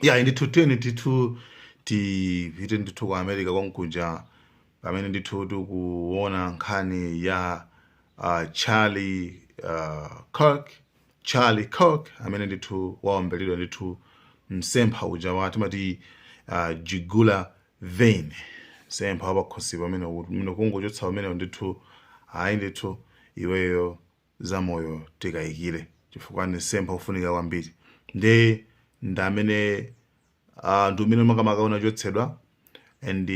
ya ndithu tiyeni ndithu tipite ndithu ku America konkuja pamene ndithu tikuona nkhani ya Charlie Kirk amene ndithu waombeledwa ndithu msempha uja wa timati jugular vein, msempha wapakhosi pamene kungochotsa pamenewo ndithu hayi ndithu iweyo zamoyo tikayikire chifukwa ni msempha ufunika kwambiri ndamene ndi umene makamaka unachotsedwa and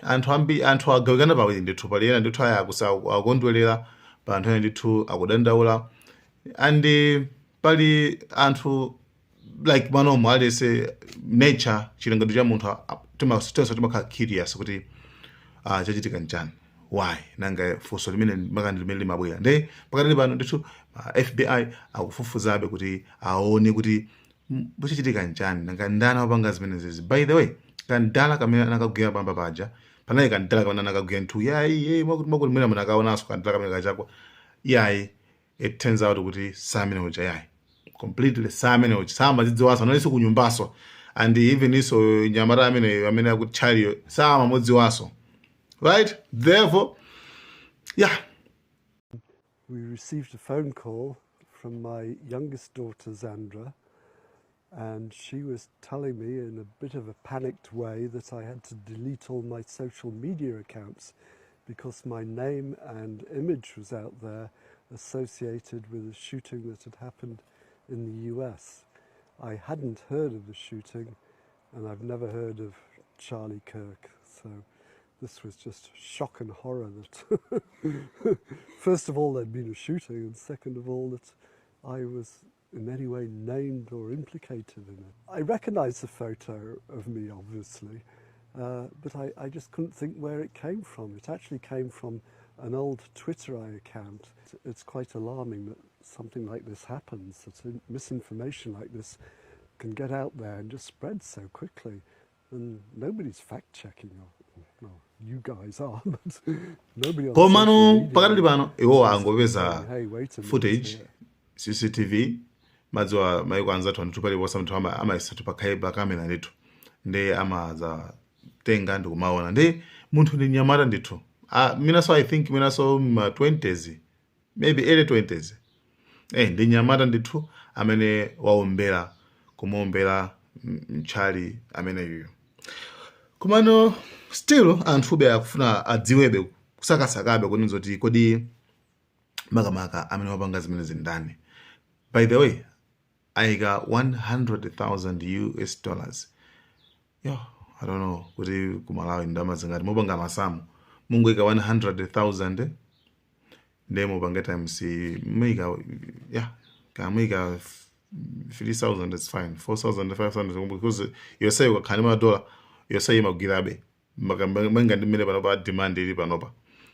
anthu agawikana pawiri ndithu pali ena ndithu aya akondwerera pa anthu ena ndithu akudandaula and pali anthu like manomo alese nature chilengedwe cha munthu timakhala curious kuti chachitika nchani, why nanga funso limene makandi limene limabwera nde pakati pano ndithu FBI akufufuzabe kuti aone kuti chachitika nchani nanga ndani wapanga zimenezi. By the way, kandala kamene anakagwira pamba paja panali kandala kamene anakagwira nthu yayi mwakuti mwina munakaonanso kandala kamene kachakwa yayi, it turns out kuti samene uja yayi completely samene uja samadzidziwaso analinso kunyumbaso and even iso nyamata amene akutchaliyo samamudziwaso, right? Therefore, yeah. We received a phone call from my youngest daughter, Zandra, and she was telling me in a bit of a panicked way that I had to delete all my social media accounts because my name and image was out there associated with a shooting that had happened in the US. I hadn't heard of the shooting and I've never heard of Charlie Kirk, so this was just shock and horror that first of all there'd been a shooting and second of all that I was in any way named or implicated in it. I recognised the photo of me obviously, but I just couldn't think where it came from. It actually came from an old Twitter account. It's quite alarming that something like this happens, that misinformation like this can get out there and just spread so quickly and nobody's fact-checking. Well, you guys are, but nobody on social media. Pakati pano iwo angopeza footage CCTV madziwa maiko anzathu anthu paliponse anthu amaisatu pakhaiba kamera ndithu nde amaza tenga ndikumaona nde munthu ndi nyamata ndithu minaso I think minaso ma 20s maybe early 20s ndi nyamata ndithu amene waombera kumuombera mchali amene yuyo. Kumano still anthu akufuna adziwebe kusakasakabe kuti nzoti kodi makamaka amene wapanga zimene zindani. By the way, I got $100,000 US. Yo, I don't know kuti kumalawi ndama zingati mopanga masamu mungu ika 100,000 nde mopanga times mika kamika 3,000 is fine, 4,000 5,000 because you say ukakhani $1 you say magirabe manga ndimene panopa demand ili panopa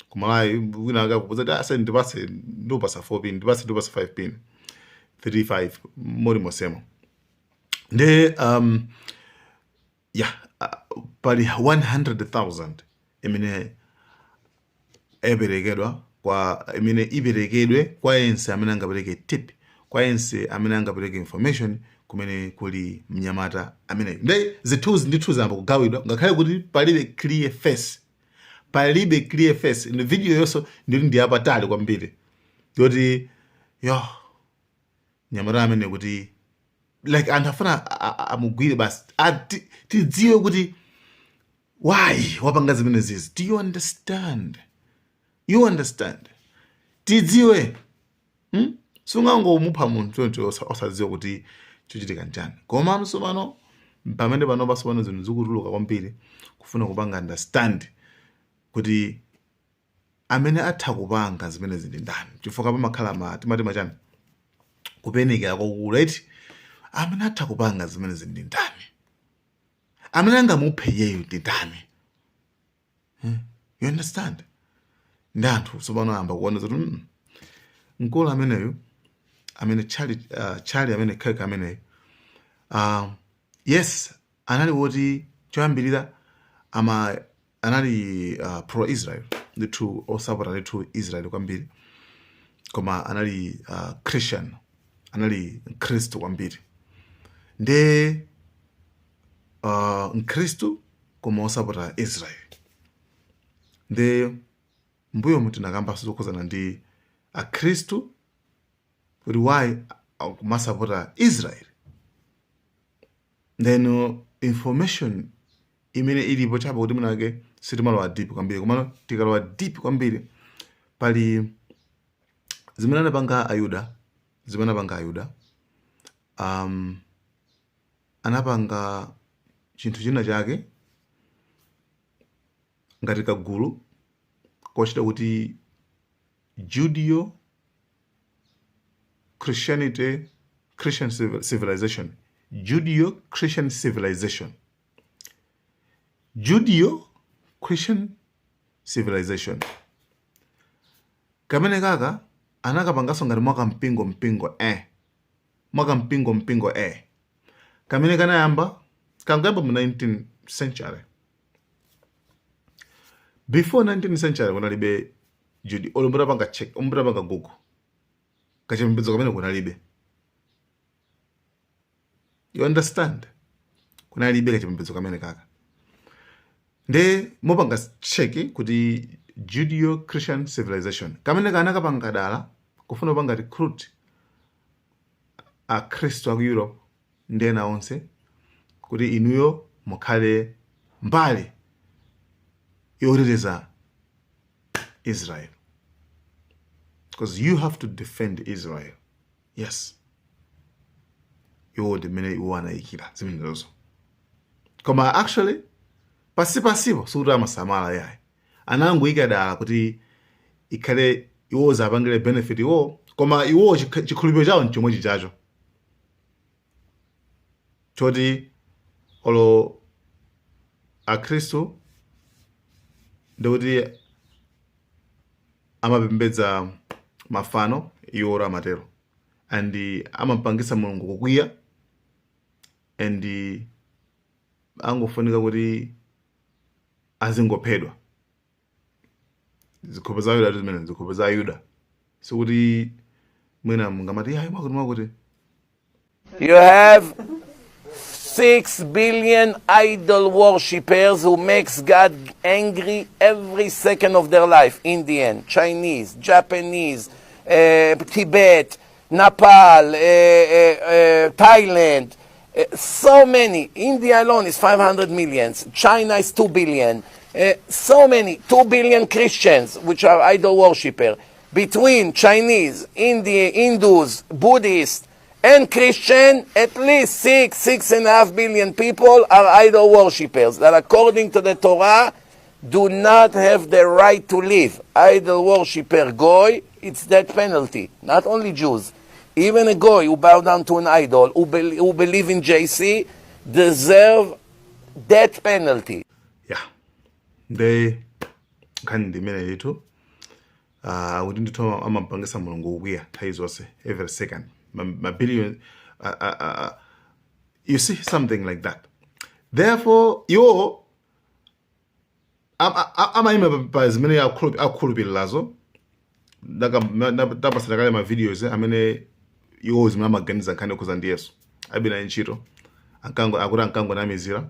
kumalawi wina akakubuza ase ndipase ndopasa 4 pin ndipase 5 pin 35 mori mosemo nde pali 100,000 imene eberekedwa kwa imene iberekedwe kwa yense amene angapereke tip, kwa yense amene angapereke information kumene kuli mnyamata amene nde zithuzi ndithu zamba kugawidwa ngakhale kuti palibe clear face in video yonso ndili ndi apatali kwambiri yoti nyamata amene kuti like anthu afuna amugwire basi tidziwe kuti why wapanga zimene zizi. Do you understand? Tidziwe sungangomupha munthu osadziwa kuti chochitika njani. Koma msomano pamene panopa sopano zinthu zikutuluka kwambiri kufuna kupanga understand kuti amene atha kupanga zimene zili ndani chifukwa pamakhala timati machani kupenika kwakukulu, right? Amene atha kupanga zimene zili ndani, amene angamuphe yeyo ndi ndani. You understand? Ndi anthu sopano amba kuona zoti mkulu ameneyo amene Charlie amene Kirk ameneyo yes anali woti choyambirira anali pro-Israel ndithu osapota ndithu Israel kwambiri, koma anali Christian, anali Kristu kwambiri nde Mkristu koma osapota Israel. Nde mbuyo muti nakamba sokozana ndi Akristu kuti why akumasapota Israel. Then information imene ilipo chapa kuti munake sitimalowa deep kwambiri, komano tikalowa deep kwambiri pali zimene anapanga Ayuda anapanga chinthu china chake ngati kagulu kochita kuti Christian civilization. Judeo-Christian civilization. Kamene kaka anakapangaso ngati mwaka mpingo kamene kanayamba mu 19th century. Before 19th century kunalibe Judeo, olombera panga check, ombera panga Google. Kachipembedzo kamene kunalibe. You understand? Kunalibe kachipembedzo kamene kaka. Nde mopanga check kuti Judeo-Christian civilization. Kamene kanakapanga dala kufuna panga recruit Akristu aku Europe ndena onse kuti inuyo mukhale mbali yoteteza Israel. Because you have to defend Israel. Yes. Yo de mene iwana ikira zimenezo. Koma actually pasipo sura masamala yayi. Anango ikadala kuti ikhale iwo zapangire benefit iwo, koma iwo chikhulupiriro chawo nchomwe chichacho. Choti olo Akristu ndikuti amapembedza mafano iwo amatero, and amapangisa Mulungu kukwiya, and angofunika kuti azingophedwa. Zikhope za Ayuda zimene zikhope za Ayuda sikuti mwina mungamati hayi mwakuti you have 6 billion idol worshippers who makes God angry every second of their life. Indian, Chinese, Japanese, Tibet, Nepal, Thailand, so many. India alone is 500 million. China is 2 billion. So many, 2 billion Christians, which are idol worshippers. Between Chinese, Hindus, Buddhists, and Christian, at least 6.5 billion people are idol worshippers that according to the Torah do not have the right to live. Idol worshipper goy, it's death penalty. Not only Jews, even a goy who bow down to an idol, who believe in JC, deserve death penalty. Yeah. They can dimene itu. We need to amapangisa Mulungu kukwiya taizose every second. My billion, you see something like that. Therefore, I'm as many akhulupirirazo ndapasira ma videos amene iwo zimamaganiza nkhani kuza ndi Yesu abina ntchito ankango namizira,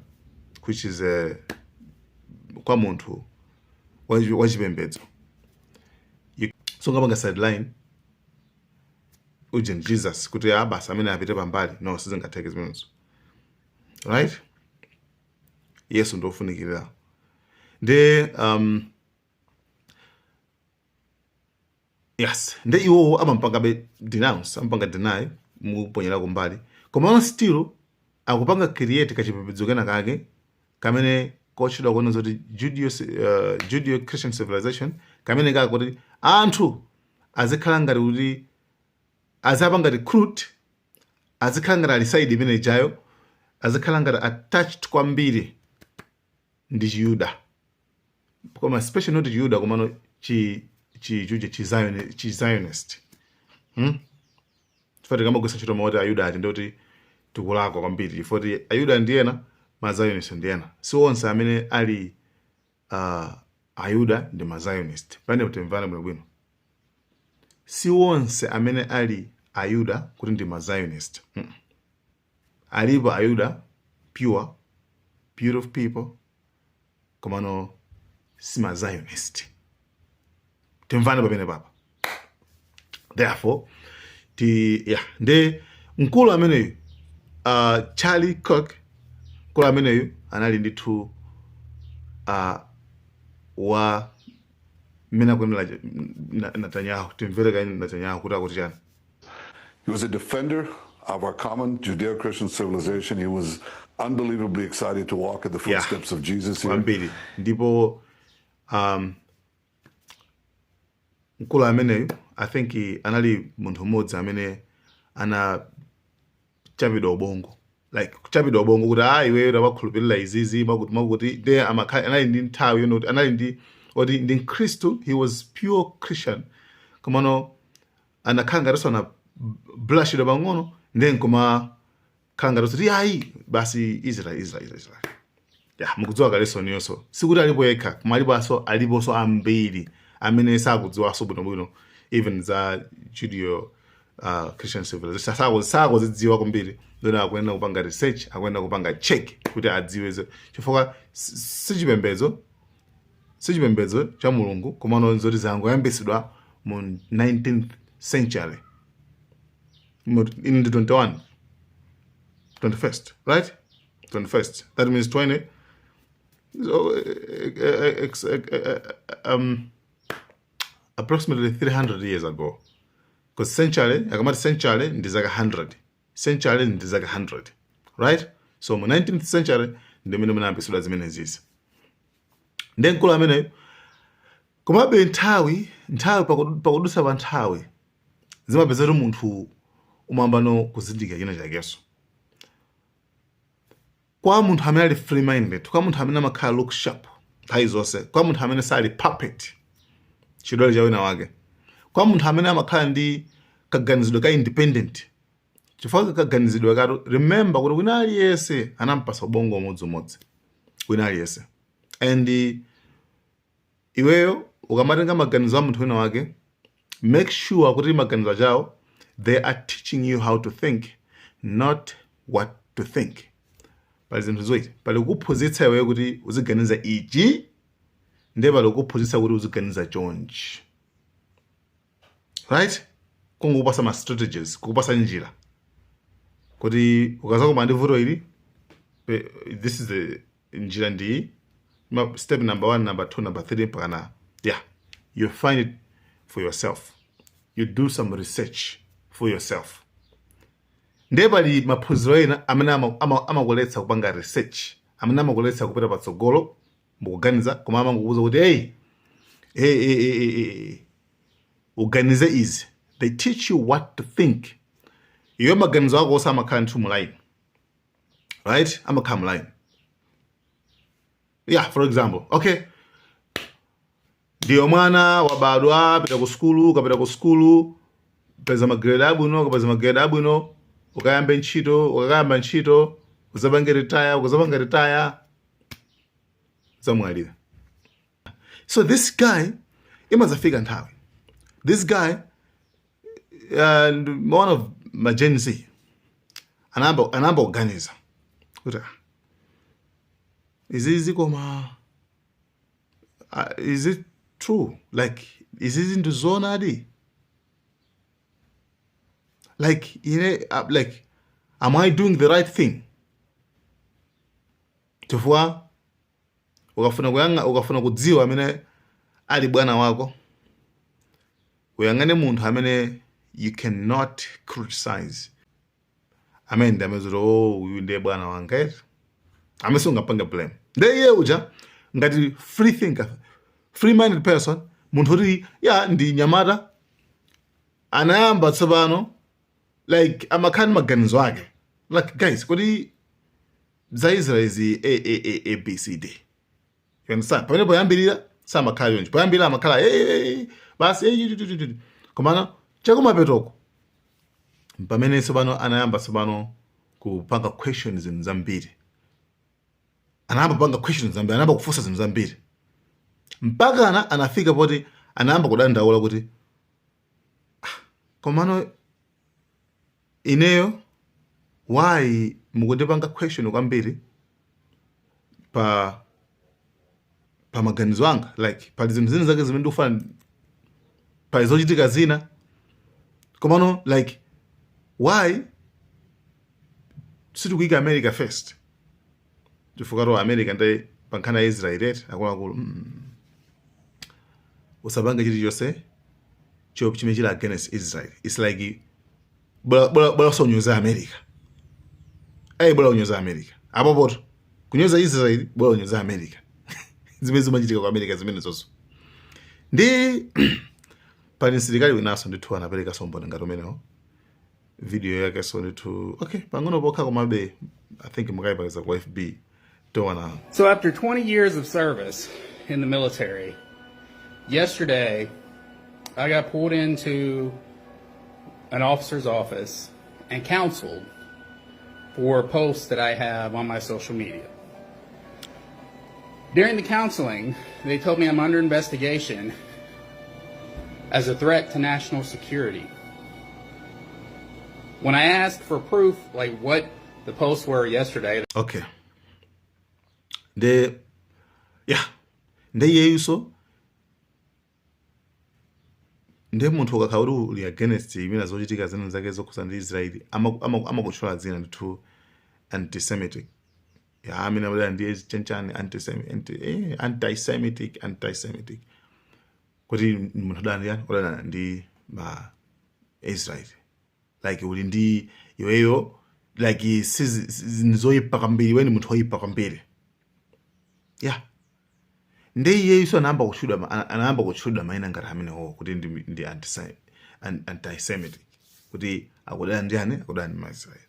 which is kwa munthu wachipembedzo. So ngapanga sideline ujeni Jesus kuti abasa amene apite pambali no sizingatheke zimenezo, right? Yesu ndofunikira nde yes, nde iwo amampanga be denounce, amampanga deny muponyera kumbali, koma still akupanga create kachipembedzo kena kake kamene kochidwa kuona zoti Judeo-Christian civilization kamene kake kuti anthu azikhala ngati kuti azapanga recruit, azikhala ngati ali side imene ijayo, azikhala ngati attached kwambiri ndi Chiyuda, koma especially not Chiyuda komano Zionist. Chifukwa kama kusa ntchito mawoti Ayuda ati ndoti tikulakwa kwambiri, chifukwa Ayuda ndiyena ma Zionist ndiyena, si onse amene ali Ayuda ndi ma Zionist. Pande mutemvana bwino. Si onse amene ali Ayuda kuti ndi ma Zionist. Alipo Ayuda pure beautiful people komano sima Zionist. Timvana pamene papa. Therefore, nde mkulu ameneyu Charlie Kirk, mkulu ameneyu anali ndithu wa mina kunela Netanyahu. Timvere kani Netanyahu kuti chani. He was a defender of our common Judeo-Christian civilization. He was unbelievably excited to walk in the footsteps of Jesus here. Kwambiri. Ndipo mkulu ameneyu, I think anali munthu mmodzi amene chapidwa ubongo. Like chapidwa ubongo kuti iwe wakhulupirira izizi makuti de anali ndi nthawi anali ndi Khristu. He was pure Christian. Komano anakhala ngati ana blushidwa pang'ono then koma khala ngati kuti ayi basi Israel. Mukudziwa kalesoni yonso sikuti alipo yekha koma aliponso ambiri amene sakudziwanso bwinobwino even za Judeo Christian civilization. Sakuzidziwa kwambiri then akuyenera kupanga research, akuyenera kupanga check kuti adziwe chifukwa sichipembedzo cha Mulungu komano zoti zangoyambisidwa mu 19th century. In the 21st, right? 21st. That means 20. So, approximately 300 years ago. Because century, akamati century ndi zaka 100. Century ndi zaka 100. Right? So, mu 19th century, ndimene munayambisidwa zimene zizi. Ndi mkulu ameneyo, komabe nthawi pakudusa pa nthawi, zimapeza kuti munthu umambano kuzindika china chakenso. Kwa munthu amene ali free minded, kwa munthu amene amakhala look sharp nthawi zonse, kwa munthu amene sali puppet chidole cha wina wake, kwa munthu amene amakhala ndi kaganizidwe ka independent. Chifukwa kaganizidwe kato, remember kuti wina aliyense anampasa ubongo umodzimodzi. Wina aliyense. And iweyo ukamatenga maganizo a munthu wina wake, make sure kuti maganizo awo they are teaching you how to think, not what to think. Pali zinthu zoiti, pali kuphunzitsa iweyo kuti uziganiza ichi, ndi pali kuphunzitsa kuti uziganiza chonchi. Right? Kungupasa ma strategies, kukupasa njira. Kuti ukazakoma ndi vuto ili, this is the njira ndi, step number 1, number 2, number 3, mpaka you find it for yourself. You do some research for yourself. Ndebali maphunziro ena amene amakuletsa kupanga research, amene amakuletsa kupita patsogolo mukuganiza, koma amangokuza kuti uganize izi. They teach you what to think. Iyo maganizo ako osa amakhala nthu mulaini. Right? Amakhala mulaini. Yeah, for example, okay. Ndiyo mwana wabadwa pita ku skulu, peza magrade abwino, ukayamba ntchito, uzapanga retire, zamwalira. So this guy, imazafika nthawi. This guy, one of my Gen Z, anamba organiza. Is it true? Like, is it into zone adi? Like, like, am I doing the right thing? Chifukwa ukafuna kudziwa amene ali bwana wako, uyangane munthu amene you cannot criticize. Amene amezuro uyu ndiye bwana wanga. Amese ungapanga blame. Ndiye uja ngati free thinker, free minded person, munthu uri ndi nyamata anayamba tsopano like amakhani maganizo ake. Like guys, kuti za Israel zi ABCD. You understand? Pamene poyambirira samakhala yonje. Poyambirira amakhala basi komana chakumapetoko. Pamene tsopano anayamba tsopano kupanga questions zambiri. Anayamba kupanga questions zambiri, anayamba kufunsa zinthu zambiri. Mpaka anafika poti anayamba kudandaula kuti komano ineyo why mukundipanga question kwambiri pa maganizo anga, like pali zinthu zina zake zimene ndikufana pali zochitika zina komano like why sitikuyika America first chifukwa to America ndi pankhani ya Israel akuluakulu usapange chilichonse chimene chili against Israel. It's like bora sonyoza America bora unyoza America apo poto kunyoza Israel bora unyoza America zimene zimachitika kwa America zimene zonso ndi pali msilikali winaso ndithu anapereka somboni ngati umenewo video yake so ndithu okay pang'ono pokha komabe I think mukayipakisa kwa FB towana. So after 20 years of service in the military, yesterday I got pulled into an officer's office and counseled for posts that I have on my social media. During the counseling, they told me I'm under investigation as a threat to national security. When I asked for proof, like what the posts were yesterday. Okay. Nde yeyuso nde munthu ukakhala kuti uli against imene zochitika zina zake zokhuza ndi Israeli amakutchula dzina ndithu antisemitic. Amene amabwera ndi chenchani antisemitic kuti munthu udana ndi ma Israel like uli ndi iweyo like zoyipa kwambiri weni munthu woyipa kwambiri nde iyeso anayamba kutchulidwa maina ngati amenewo kuti ndi antisemitic kuti akudana ndi akudana ndi Israel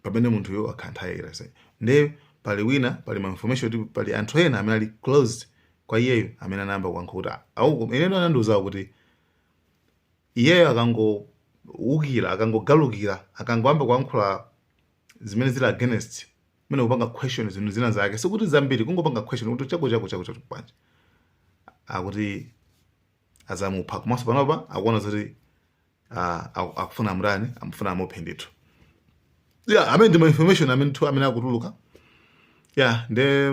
pamene munthuyo akhanthaira nde pali wina pali ma information kuti pali anthu ena amene ali closed kwa iyeyo amene anayamba kuyankha kuti ineno anandiuzawo kuti iyeyo akangogalukira akangoyamba kuyankhula zimene zili against mene kupanga question zinthu zina zake sikuti zambiri kungopanga question kuti chako bwanji akuti azamupha komanso panopa akuona zoti akufuna mrani amufuna amuphe ndithu amene ndi ma information amene akutuluka nde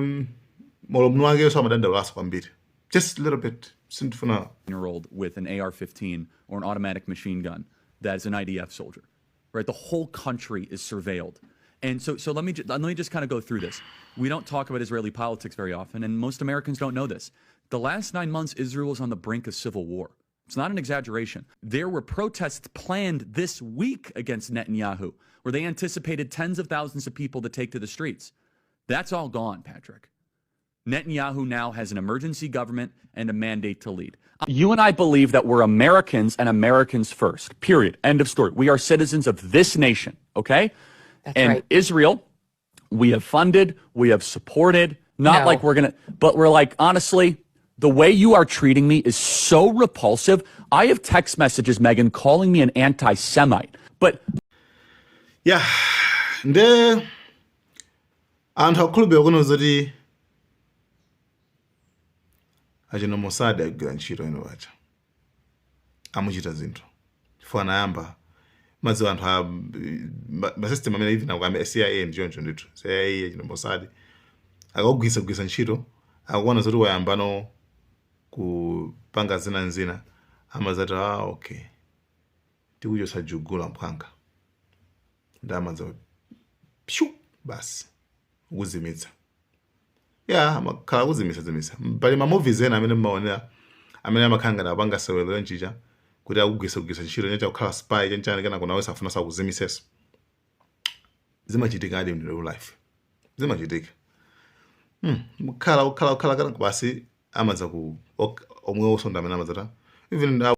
molomuno wake so amadandaulaso kwambiri just a little bit sindifuna year-old with an AR-15 or an automatic machine gun that is an IDF soldier, right? The whole country is surveilled. And so let me just kind of go through this. We don't talk about Israeli politics very often, and most Americans don't know this. The last 9 months, Israel was on the brink of civil war. It's not an exaggeration. There were protests planned this week against Netanyahu, where they anticipated tens of thousands of people to take to the streets. That's all gone, Patrick. Netanyahu now has an emergency government and a mandate to lead. You and I believe that we're Americans and Americans first, period. End of story. We are citizens of this nation, okay? That's and right. Israel, we have funded, we have supported, not No. like we're going to, but we're like, honestly, the way you are treating me is so repulsive. I have text messages, Megan, calling me an anti-Semite. But nde anthu akhulupirira kuno zoti achino Mossad agwira ntchito ino pacha amuchita zinthu chifukwa anayamba madziwa anthu masystem amene even akwambe CIA ndichoncho ndithu CIA achino Mossad akagwisa ntchito akuona zoti wayambano kupanga zina amazati okay tikuchotsa jugula mphanga ndamaza pshu basi ukuzimitsa amakhala kuzimitsa pali ma movies ena amene mmaonera amene amakhala ngati apanga sewelo nchicha kuti akugwisa ntchito nyacha kukhala spy chanchani kana kuna wesa afuna sakuzimiseso zimachitika adi in real life zimachitika ukhala kana basi amaza ku omwe osonda amene amazata even